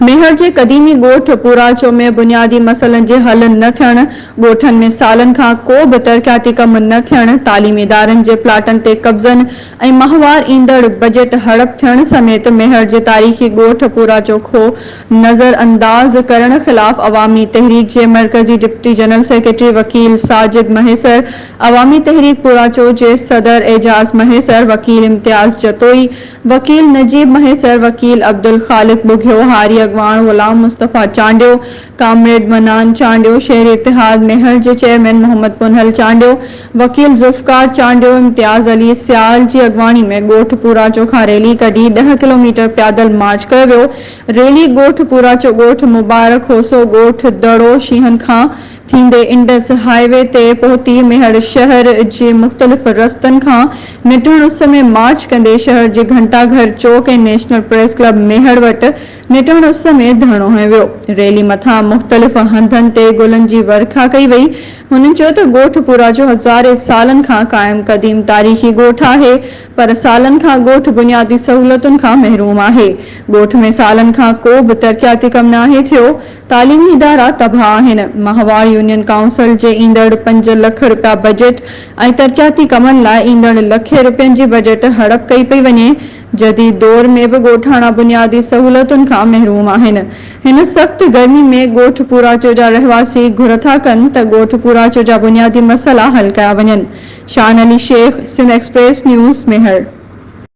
मेहर जे क़दीमी ॻोठ पुराचो में बुनियादी मसइलनि जे हल न थियण, ॻोठनि में सालनि खां को बि तरक़ियाती कम न थियण, तालीमी इदारनि जे प्लाटनि ते कब्ज़नि ऐं माहवार ईंदड़ बजट हड़प थियण समेत मेहर जे तारीख़ी ॻोठ पुराचो खो नज़रअंदाज़ करण ख़िलाफ़ अवामी तहरीक जे मरकज़ी डिप्टी जनरल सेक्रेटरी वकील साजिद महेसर, अवामी तहरीक पुराचो जे सदर एजाज महेसर, वकील इम्तियाज़ जतोई, वकील नजीब महेसर, वकील अब्दुल खालिक बुघियो, हारी अगवान गुलाम मुस्तफ़ा चांडियो, कामरेड मनान चांडियो, शहर इतिहाद मेहर के चेयरमैन मोहम्मद पुनहल चांडियो, वकील ज़ुल्फ़कार चांडियो, इम्तियाज़ अली सियाल की अगवानी में ॻोठ पुराचो खां रैली कढी 10 किलोमीटर पैदल मार्च कयो वियो। रैली ॻोठ पुराचो ॻोठ मुबारक होसो ॻोठ दड़ो शीहन खां थींदे इंडस हाईवे ते पहुती मेहर शहर जे मुख़्तलिफ़ रस्तनि खां निटण उस में मार्च कंदे शहर जे घंटाघर चौक ऐं नेशनल प्रेस क्लब मेहर वटि निटण उस में धरणो हंयो वियो। रैली मथां मुख़्तलिफ़ हंधनि ते गुलनि जी वर्खा कई वई। हुननि चयो त ॻोठ पुराचो हज़ारे सालनि खां क़ाइम क़दीम तारीख़ी ॻोठ आहे, पर सालनि खां ॻोठ बुनियादी सहूलियतुनि खां महरूम आहे। ॻोठ में सालनि खां को बि तरक़ियाती कम नाहे थियो। तालीमी इदारा तबाह आहिनि। माहवार यूनियन काउंसिल जे ईंदड़ 5 लख रुपया बजट ऐं तरक़ियाती कमनि लाइ ईंदड़ लखे रुपयनि जी बजट हड़प कई पई वञे। जदीद दौर में भी ॻोठाणा बुनियादी सहूलियतुनि खां महरूम आहिनि। हिन सख़्त गर्मी में ॻोठ पुराचो जा रहवासी घुर था कनि त ॻोठ पुराचो जा बुनियादी मसइला हल कया वञनि। शान अली शेख, सिंध एक्सप्रेस न्यूज़, मेहर।